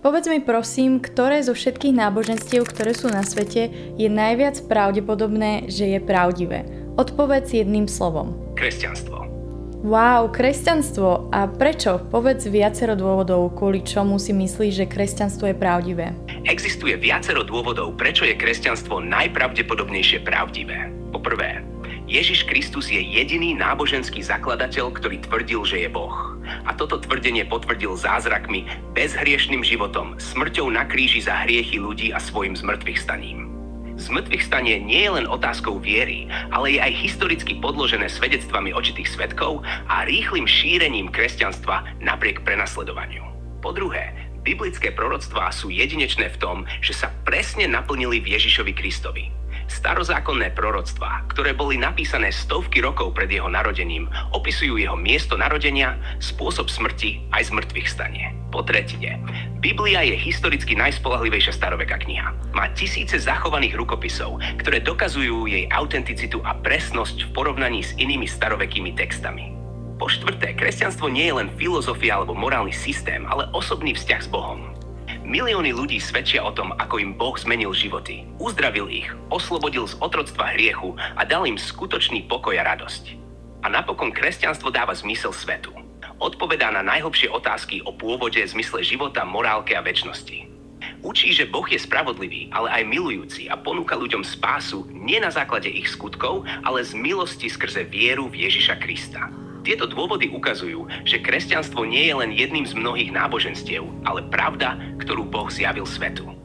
Povedz mi prosím, ktoré zo všetkých náboženstiev, ktoré sú na svete, je najviac pravdepodobné, že je pravdivé? Odpovedz jedným slovom. Kresťanstvo. Wow, kresťanstvo. A prečo? Povedz viacero dôvodov, kvôli čomu si myslíš, že kresťanstvo je pravdivé. Existuje viacero dôvodov, prečo je kresťanstvo najpravdepodobnejšie pravdivé. Po prvé, Ježiš Kristus je jediný náboženský zakladateľ, ktorý tvrdil, že je Boh. A toto tvrdenie potvrdil zázrakmi, bezhriešným životom, smrťou na kríži za hriechy ľudí a svojim zmŕtvychstaním. Zmŕtvychstanie nie je len otázkou viery, ale je aj historicky podložené svedectvami očitých svedkov a rýchlym šírením kresťanstva napriek prenasledovaniu. Po druhé, biblické proroctvá sú jedinečné v tom, že sa presne naplnili v Ježišovi Kristovi. Starozákonné proroctvá, ktoré boli napísané stovky rokov pred jeho narodením, opisujú jeho miesto narodenia, spôsob smrti aj zmŕtvychstanie. Po tretie, Biblia je historicky najspoľahlivejšia staroveká kniha. Má tisíce zachovaných rukopisov, ktoré dokazujú jej autenticitu a presnosť v porovnaní s inými starovekými textami. Po štvrté, kresťanstvo nie je len filozofia alebo morálny systém, ale osobný vzťah s Bohom. Milióny ľudí svedčia o tom, ako im Boh zmenil životy, uzdravil ich, oslobodil z otroctva hriechu a dal im skutočný pokoj a radosť. A napokon kresťanstvo dáva zmysel svetu. Odpovedá na najhlbšie otázky o pôvode, zmysle života, morálke a večnosti. Učí, že Boh je spravodlivý, ale aj milujúci a ponúka ľuďom spásu nie na základe ich skutkov, ale z milosti skrze vieru v Ježiša Krista. Tieto dôvody ukazujú, že kresťanstvo nie je len jedným z mnohých náboženstiev, ale pravda, ktorú Boh zjavil svetu.